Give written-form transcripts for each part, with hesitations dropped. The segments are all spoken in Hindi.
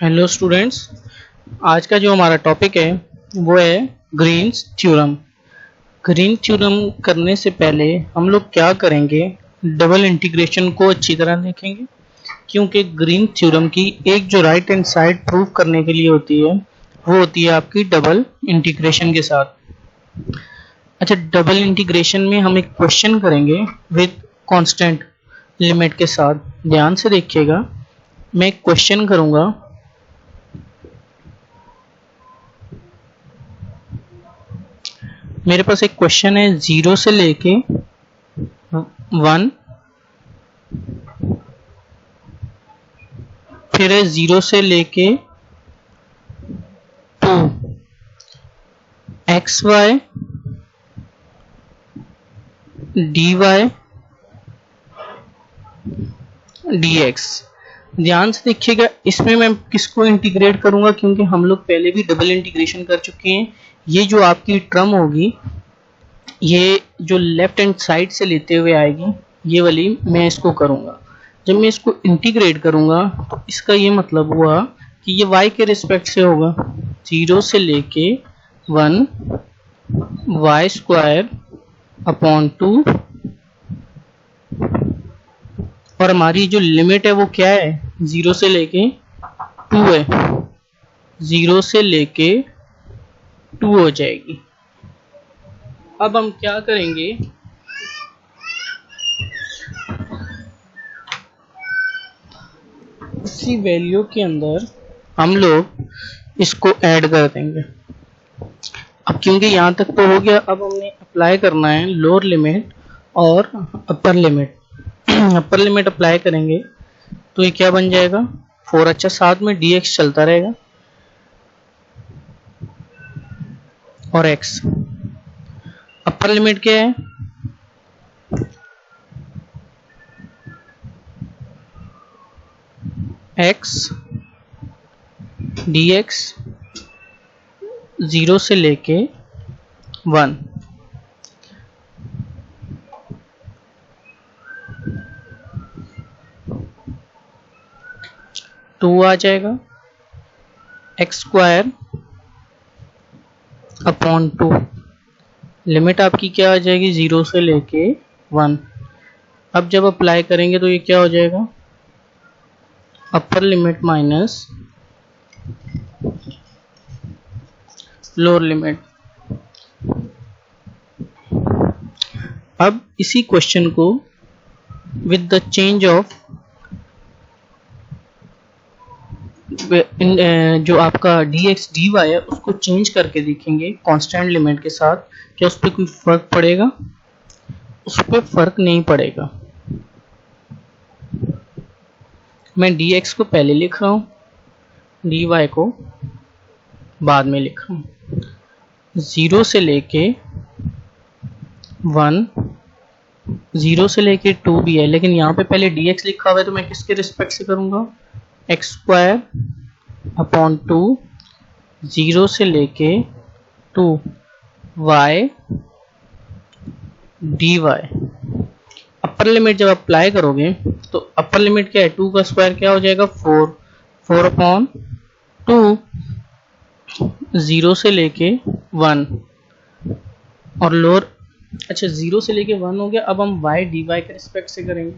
हेलो स्टूडेंट्स, आज का जो हमारा टॉपिक है वो है ग्रीन्स थ्योरम। ग्रीन थ्योरम करने से पहले हम लोग क्या करेंगे, डबल इंटीग्रेशन को अच्छी तरह देखेंगे, क्योंकि ग्रीन थ्योरम की एक जो राइट हैंड साइड प्रूव करने के लिए होती है वो होती है आपकी डबल इंटीग्रेशन के साथ। अच्छा, डबल इंटीग्रेशन में हम एक क्वेश्चन करेंगे विद कांस्टेंट लिमिट के साथ। ध्यान से देखिएगा, मैं एक क्वेश्चन करूंगा। मेरे पास एक क्वेश्चन है 0 से लेके 1, फिर है 0 से लेके 2, x y d y d x. ध्यान से देखिएगा, इसमें मैं किसको इंटीग्रेट करूंगा, क्योंकि हम लोग पहले भी डबल इंटीग्रेशन कर चुके हैं। ये जो आपकी टर्म होगी, ये जो लेफ्ट हैंड साइड से लेते हुए आएगी, ये वाली मैं इसको करूंगा। जब मैं इसको इंटीग्रेट करूंगा तो इसका ये मतलब हुआ कि ये y के रिस्पेक्ट से होगा। 0 से लेके 1 वाई स्क्वायर अपॉन 2, और हमारी जो लिमिट है वो क्या है, 0 से लेके 2 है। 0 से लेके 2 हो जाएगी। अब हम क्या करेंगे, इसी वैल्यू के अंदर हम लोग इसको ऐड कर देंगे। अब क्योंकि यहाँ तक तो हो गया, अब हमने अप्लाई करना है लोअर लिमिट और upper limit. Upper limit apply करेंगे तो ये क्या बन जाएगा 4। अच्छा, साथ में dx चलता रहेगा और x। अपर लिमिट क्या है, x dx 0 से लेके 1। तो आ जाएगा एक्स स्क्वायर अपॉन 2। लिमिट आपकी क्या आ जाएगी, 0 से लेके 1। अब जब अप्लाई करेंगे तो ये क्या हो जाएगा, upper limit minus lower limit. अब इसी क्वेश्चन को विद द चेंज ऑफ जो आपका dx dy है उसको चेंज करके देखेंगे कांस्टेंट लिमिट के साथ, क्या उस पर कोई फर्क पड़ेगा। उस पर फर्क नहीं पड़ेगा। मैं dx को पहले लिख रहा हूँ, dy को बाद में लिख रहा हूँ। 0 से लेके 1, 0 से लेके 2 भी है, लेकिन यहाँ पे पहले dx लिखा हुआ है तो मैं किसके रिस्पेक्ट से करूँगा, एक्स स्क्वायर अपॉन 2, 0 से लेके 2 y d y. Upper limit जब अप्लाई करोगे तो अपर लिमिट क्या है, 2 का स्क्वायर क्या हो जाएगा 4, 4 अपॉन 2, 0 से लेके 1 और लोअर। अच्छा, 0 से लेके 1 हो गया। अब हम वाई डी वाई के रिस्पेक्ट से करेंगे।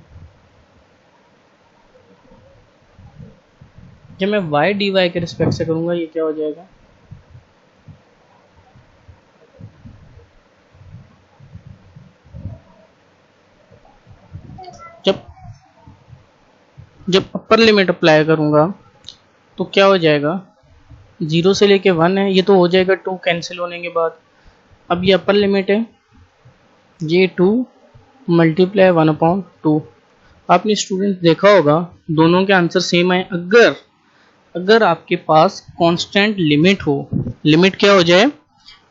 जब मैं वाई डी वाई के रिस्पेक्ट से करूंगा ये क्या हो जाएगा, जब अपर लिमिट अप्लाई करूंगा तो क्या हो जाएगा, 0 से लेके 1 है, ये तो हो जाएगा 2 कैंसिल होने के बाद। अब ये अपर लिमिट है, ये 2 मल्टीप्लाई 1 अपॉन 2। आपने स्टूडेंट देखा होगा दोनों के आंसर सेम है। अगर आपके पास कांस्टेंट लिमिट हो, लिमिट क्या हो जाए,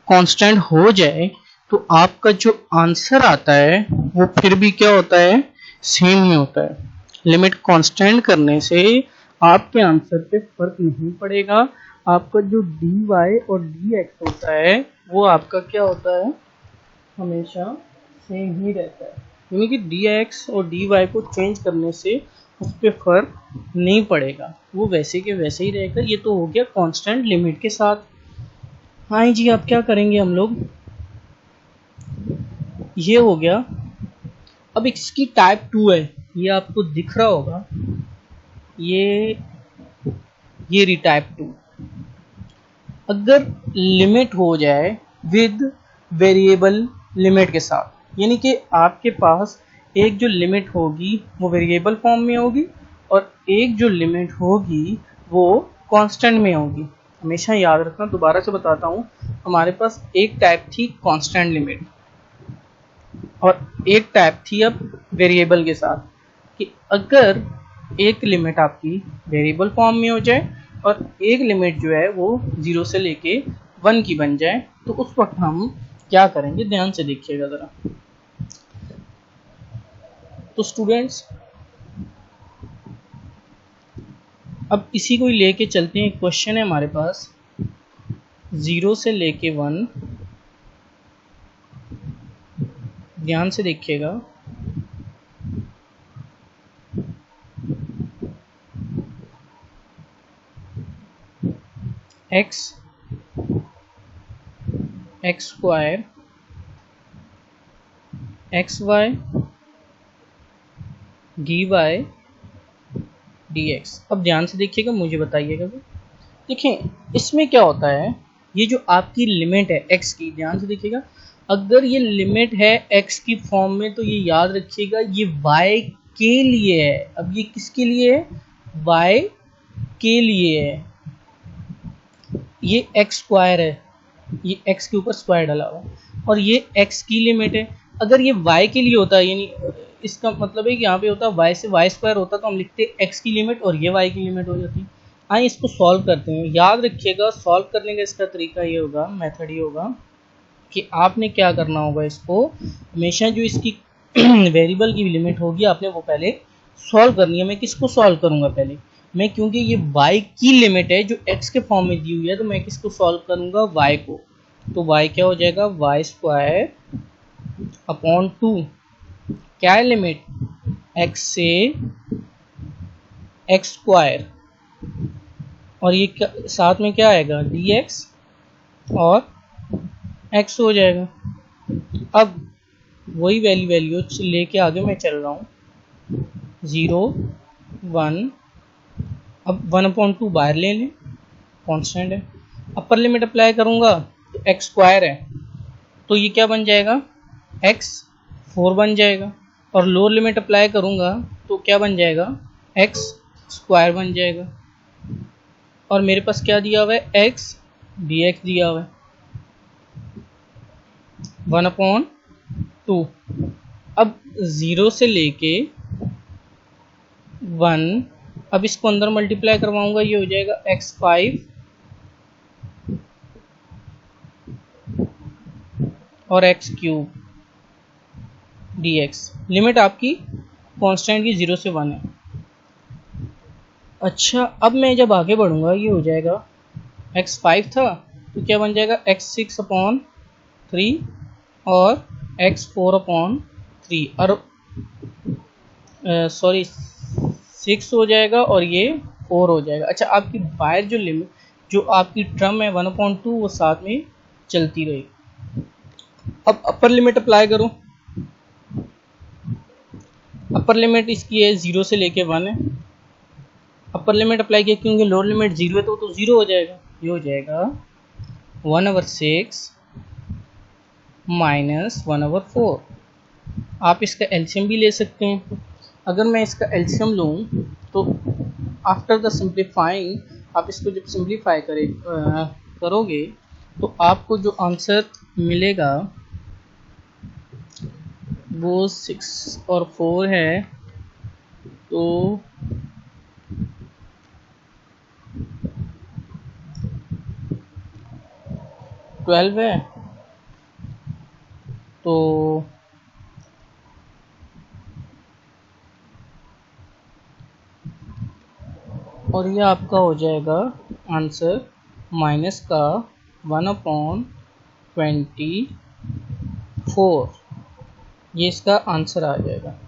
कांस्टेंट हो जाए, तो आपका जो आंसर आता है वो फिर भी क्या होता है, सेम ही होता है। लिमिट कांस्टेंट करने से आपके आंसर पे फर्क नहीं पड़ेगा। आपका जो डी वाई और डी एक्स होता है वो आपका क्या होता है, हमेशा सेम ही रहता है। यानी कि डी एक्स और डी वाई को चेंज करने से उस पर फर्क नहीं पड़ेगा, वो वैसे के वैसे ही रहेगा। ये तो हो गया कांस्टेंट लिमिट के साथ। हाँ जी, अब क्या करेंगे हम लोग, ये हो गया। अब इसकी टाइप 2 है, ये आपको दिख रहा होगा, ये री टाइप 2। अगर लिमिट हो जाए विद वेरिएबल लिमिट के साथ, यानी कि आपके पास एक जो लिमिट होगी वो वेरिएबल फॉर्म में होगी और एक जो लिमिट होगी वो कांस्टेंट में होगी। हमेशा याद रखना, दोबारा से बताता हूँ, हमारे पास एक टाइप थी कांस्टेंट लिमिट और एक टाइप थी अब वेरिएबल के साथ, कि अगर एक लिमिट आपकी वेरिएबल फॉर्म में हो जाए और एक लिमिट जो है वो 0 से लेके 1 की बन जाए, तो उस वक्त हम क्या करेंगे, ध्यान से देखिएगा ज़रा। तो स्टूडेंट्स अब इसी को ही लेके चलते हैं। एक क्वेश्चन है हमारे पास, 0 से लेके 1, ध्यान से देखिएगा। x square xy dy dx। अब ध्यान से देखिएगा, मुझे बताइएगा। देखें इसमें क्या होता है, ये जो आपकी लिमिट है x की, ध्यान से देखिएगा, अगर ये लिमिट है x की फॉर्म में तो ये याद रखिएगा ये y के लिए है। अब ये किसके लिए है, y के लिए है। ये x स्क्वायर है, ये x के ऊपर स्क्वायर डाला हुआ, और ये x की लिमिट है। अगर ये y के लिए होता है, यानी इसका मतलब है कि यहाँ पे होता y से y स्क्वायर होता, तो हम लिखते x की लिमिट और ये y की लिमिट हो जाती। आइए इसको सॉल्व करते हैं। याद रखिएगा सॉल्व करने का इसका तरीका ये होगा, मेथड ये होगा कि आपने क्या करना होगा, इसको हमेशा जो इसकी वेरिएबल की लिमिट होगी आपने वो पहले सॉल्व करनी है। मैं किसको सॉल्व करूंगा पहले, मैं, क्योंकि ये y की लिमिट है जो x के फॉर्म में दी हुई है, तो मैं किसको सॉल्व करूंगा, y को। तो y क्या हो जाएगा, y स्क्वायर अपॉन 2, क्या है लिमिट, x से x स्क्वायर, और ये साथ में क्या आएगा, dx और x हो जाएगा। अब वही वैल्यू लेके आगे मैं चल रहा हूँ, 0 1, अब 1/2 बाहर ले लें, कांस्टेंट है। अपर लिमिट अप्लाई करूंगा तो x स्क्वायर है, तो ये क्या बन जाएगा, x 4 बन जाएगा, और लोअर लिमिट अप्लाई करूंगा तो क्या बन जाएगा, x स्क्वायर बन जाएगा, और मेरे पास क्या दिया हुआ है, x dx दिया हुआ है 1/2। अब 0 से लेके 1, अब इसको अंदर मल्टीप्लाई करवाऊंगा, ये हो जाएगा x5 और x³ dx। लिमिट आपकी कांस्टेंट की 0 से 1 है। अच्छा, अब मैं जब आगे बढ़ूंगा ये हो जाएगा, x5 था तो क्या बन जाएगा, x6/3 और x4/3, और सॉरी 6 हो जाएगा और ये 4 हो जाएगा। अच्छा, आपकी बाहर जो लिमिट, जो आपकी टर्म है 1/2, वो साथ में चलती रहेगी। अब अपर लिमिट अप्लाई करो, अपर लिमिट इसकी है 0 से लेके 1 है। अपर लिमिट अप्लाई किया क्योंकि लोअर लिमिट 0 है तो 0 हो जाएगा। ये हो जाएगा 1/6 माइनस 1/4। आप इसका एलसीएम भी ले सकते हैं। अगर मैं इसका एलसीएम लूँ तो आफ्टर द सिंप्लीफाइंग, आप इसको जब सिंप्लीफाई करोगे तो आपको जो आंसर मिलेगा वो 6 और 4 है, तो 12 है, तो और ये आपका हो जाएगा आंसर माइनस का 1/24, ये इसका आंसर आ जाएगा।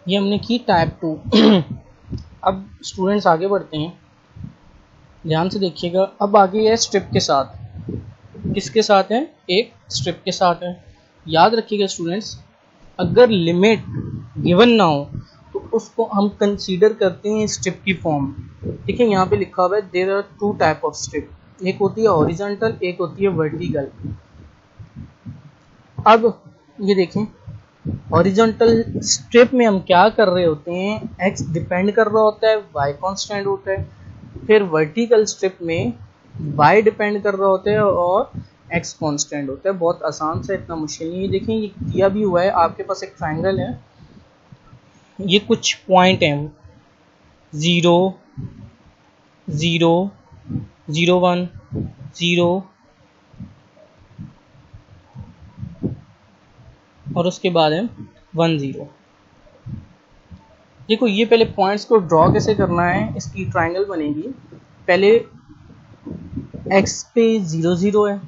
ये हमने की टाइप 2। अब स्टूडेंट्स आगे बढ़ते हैं, ध्यान से देखिएगा। अब आगे है स्ट्रिप के साथ। किसके साथ है? एक स्ट्रिप के साथ है। याद रखिएगा स्टूडेंट्स, अगर लिमिट गिवन ना हो तो उसको हम कंसीडर करते हैं स्ट्रिप की फॉर्म। देखिए यहाँ पे लिखा हुआ है there are two type of strip, एक होती है हॉरिजॉन्टल, एक होती है वर्टिकल। अब ये देखें, हॉरिजॉन्टल स्ट्रिप में हम क्या कर रहे होते हैं, एक्स डिपेंड कर रहा होता है, वाई कांस्टेंट होता है। फिर वर्टिकल स्ट्रिप में वाई डिपेंड कर रहा होता है और एक्स कांस्टेंट होता है। बहुत आसान सा, इतना मुश्किल नहीं है। देखें ये दिया भी हुआ है, आपके पास एक ट्रायंगल है, ये कुछ पॉइंट हैं 0 0 0 1 0 और उसके बाद है 1 0। देखो ये पहले पॉइंट्स को ड्रॉ कैसे करना है, इसकी ट्रायंगल बनेगी। पहले x पे 0 0 है,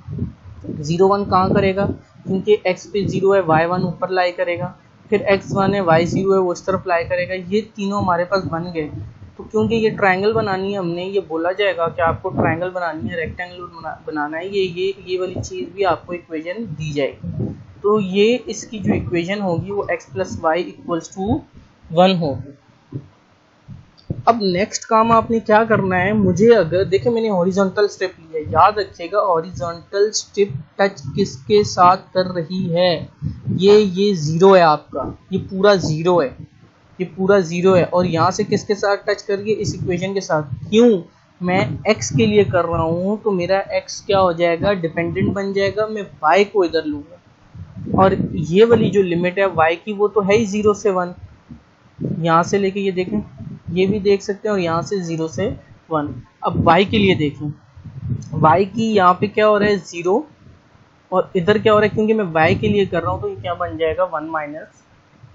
0 1 कहाँ करेगा, क्योंकि x पे 0 है, y 1 ऊपर लाई करेगा। फिर x 1 है, y 0 है, वो इस तरफ लाई करेगा। ये तीनों हमारे पास बन गए। तो क्योंकि ये ट्रायंगल बनानी है हमने, ये बोला जाएगा कि आपको ट्रायंगल बनानी है, रेक्टेंगल बनाना है, ये वाली चीज़ भी आपको इक्वेशन दी जाएगी। तो ये इसकी जो इक्वेशन होगी वो x plus y equals to 1 होगी। अब नेक्स्ट काम आपने क्या करना है, मुझे अगर देखिए मैंने हॉरिजॉन्टल स्ट्रिप लिया, याद रखिएगा हॉरिजॉन्टल स्ट्रिप टच किसके साथ कर रही है, ये 0 है आपका, ये पूरा 0 है, ये पूरा 0 है। और यहाँ से किसके साथ टच कर रही है, इस इक्वेशन के साथ। क्यों, मैं x के लिए कर रहा हूँ तो मेरा x क्या हो जाएगा, डिपेंडेंट बन जाएगा। मैं y को इधर लूँगा और ये वाली जो लिमिट है y की वो तो है ही 0 से 1, यहाँ से लेके ये देखें, ये भी देख सकते हैं, और यहाँ से 0 से 1। अब y के लिए देखें, y की यहाँ पे क्या हो रहा है 0 और इधर क्या हो रहा है, क्योंकि मैं y के लिए कर रहा हूँ तो ये क्या बन जाएगा 1 माइनस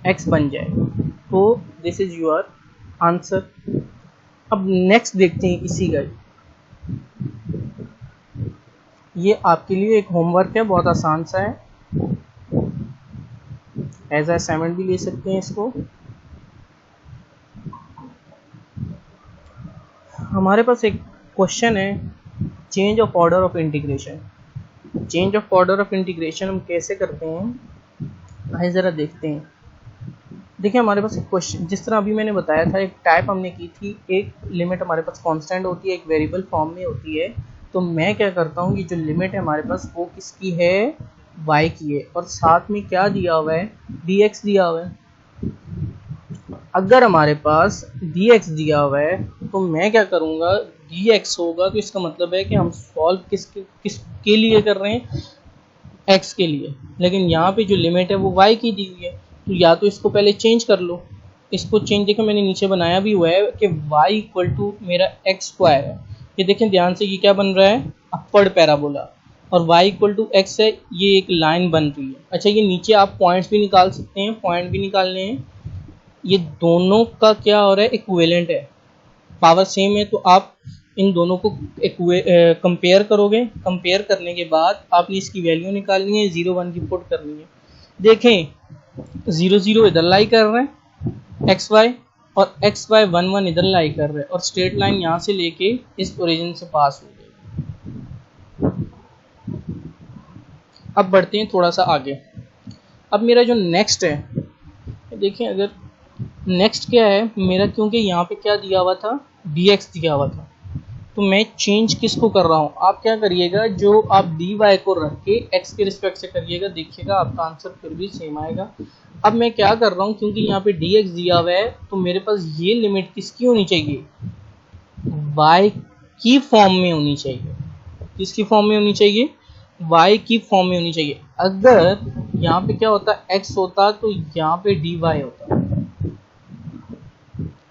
x बन जाएगा। तो दिस इज योर आंसर। अब नेक्स्ट देखते हैं इसी का, ये आपके लिए एक होमवर्क है, बहुत आसान सा है, एज असाइनमेंट भी ले सकते हैं इसको। हमारे पास एक क्वेश्चन है, change of order of integration. Change of order of integration हम कैसे करते हैं, आइए ज़रा देखते हैं। देखिए हमारे पास एक क्वेश्चन, जिस तरह अभी मैंने बताया था, एक टाइप हमने की थी, एक लिमिट हमारे पास कांस्टेंट होती है, एक वेरिएबल फॉर्म में होती है। तो मैं क्या करता हूँ, ये जो लिमिट है हमारे पास वो किसकी है, y की है, और साथ में क्या दिया हुआ है, dx दिया हुआ है। अगर हमारे पास dx दिया हुआ है तो मैं क्या करूँगा, dx होगा तो इसका मतलब है कि हम सॉल्व किसके लिए कर रहे हैं, x के लिए। लेकिन यहाँ पे जो लिमिट है वो y की दी हुई है, तो या तो इसको पहले चेंज कर लो। इसको चेंज, देखो मैंने नीचे बनाया भी हुआ है कि y इक्वल टू मेरा x स्क्वायर है। ये देखें ध्यान से, ये क्या बन रहा है, अपर्ड पैराबोला, और y इक्वल टू x है, ये एक लाइन बन रही है। अच्छा ये नीचे आप पॉइंट्स भी निकाल सकते हैं, पॉइंट भी निकालने हैं। ये दोनों का क्या हो रहा है, इक्विवेलेंट है, पावर सेम है, तो आप इन दोनों को कंपेयर करोगे। कंपेयर करने के बाद आपने इसकी वैल्यू निकालनी है, 0 1 की पुट करनी है। देखें 0 0 इधर लाई कर रहे हैं एक्स वाई, और एक्स वाई 1 1 इधर लाई कर रहे हैं, और स्ट्रेट लाइन यहाँ से लेके इस ओरिजिन से पास हो गई। अब बढ़ते हैं थोड़ा सा आगे। अब मेरा जो नेक्स्ट है, देखें अगर नेक्स्ट क्या है मेरा, क्योंकि यहाँ पे क्या दिया हुआ था, dx दिया हुआ था, तो मैं चेंज किसको कर रहा हूँ, आप क्या करिएगा, जो आप dy को रख के x के रिस्पेक्ट से करिएगा, देखिएगा आपका आंसर फिर भी सेम आएगा। अब मैं क्या कर रहा हूँ, क्योंकि यहाँ पे dx दिया हुआ है तो मेरे पास ये लिमिट किसकी होनी चाहिए, y की फॉर्म में होनी चाहिए। किसकी फॉर्म में होनी चाहिए, y की फॉर्म में होनी चाहिए। अगर यहाँ पे क्या होता है, x होता तो यहाँ पे dy होता।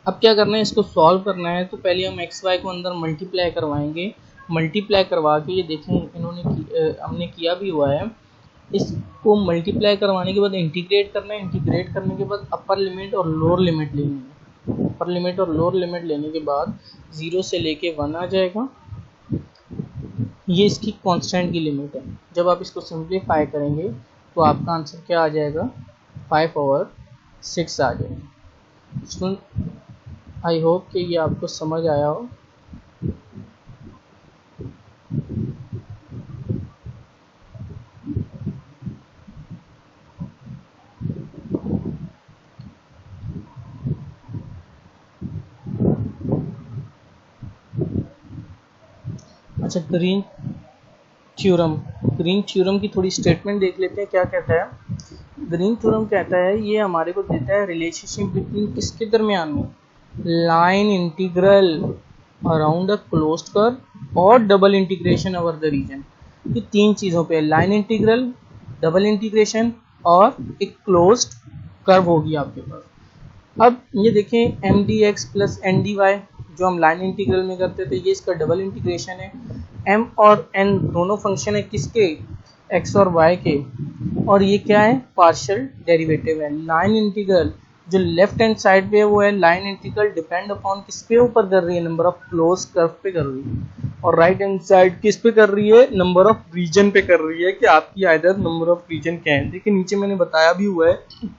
अब क्या करना है, इसको सॉल्व करना है, तो पहले हम एक्स वाई को अंदर मल्टीप्लाई करवाएंगे। मल्टीप्लाई करवा के, ये देखें इन्होंने हमने किया भी हुआ है। इसको मल्टीप्लाई करवाने के बाद इंटीग्रेट करना है, इंटीग्रेट करने के बाद अपर लिमिट और लोअर लिमिट लेनी है। अपर लिमिट और लोअर लिमिट लेने के बाद 0 से लेके 1 आ जाएगा, ये इसकी कांस्टेंट की लिमिट है। जब आप इसको सिंप्लीफाई करेंगे तो आपका आंसर क्या आ जाएगा, 5/6 आ जाएगा। सुन, आई होप कि ये आपको समझ आया हो। अच्छा, ग्रीन थ्योरम की थोड़ी स्टेटमेंट देख लेते हैं क्या कहता है। ग्रीन थ्योरम कहता है ये हमारे को देता है रिलेशनशिप बिटवीन किसके दरमियान में, line integral around a closed curve और double integration over the region. ये तीन चीज़ों पे, लाइन इंटीग्रल, डबल इंटीग्रेशन और एक क्लोज्ड कर्व होगी आपके पास। अब ये देखें M d x plus N d y जो हम लाइन इंटीग्रल में करते थे, ये इसका डबल इंटीग्रेशन है। एम और एन दोनों फंक्शन है किसके, एक्स और वाई के, और ये क्या है, पार्शियल डेरिवेटिव है। लाइन इंटीग्रल जो लेफ्ट हैंड साइड पे है वो है लाइन इंटीग्रल डिपेंड अपॉन किस पे ऊपर कर रही है, नंबर ऑफ क्लोज कर्व पे कर रही है, और राइट हैंड साइड किस पे कर रही है, नंबर ऑफ रीजन पे कर रही है कि आपकी आइदर नंबर ऑफ रीजन क्या है। देखिए नीचे मैंने बताया भी हुआ है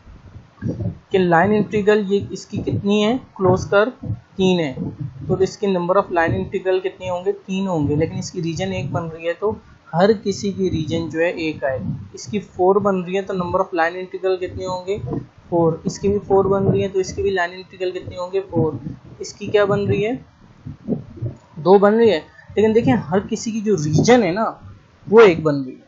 कि लाइन इंटीग्रल ये इसकी कितनी है, क्लोज कर्व 3 है, तो इसके नंबर ऑफ लाइन इंटीग्रल कितने होंगे, 3 होंगे, लेकिन इसकी रीजन 1 बन रही है तो हर किसी की रीजन जो है 1 आएगी। इसकी 4 बन रही है तो नंबर ऑफ लाइन इंटीग्रल कितने होंगे, 4। इसकी भी 4 बन रही है तो इसकी भी लाइन इंटीग्रल कितने होंगे, 4। इसकी क्या बन रही है, 2 बन रही है, लेकिन देखिए हर किसी की जो रीजन है ना वो 1 बन रही है।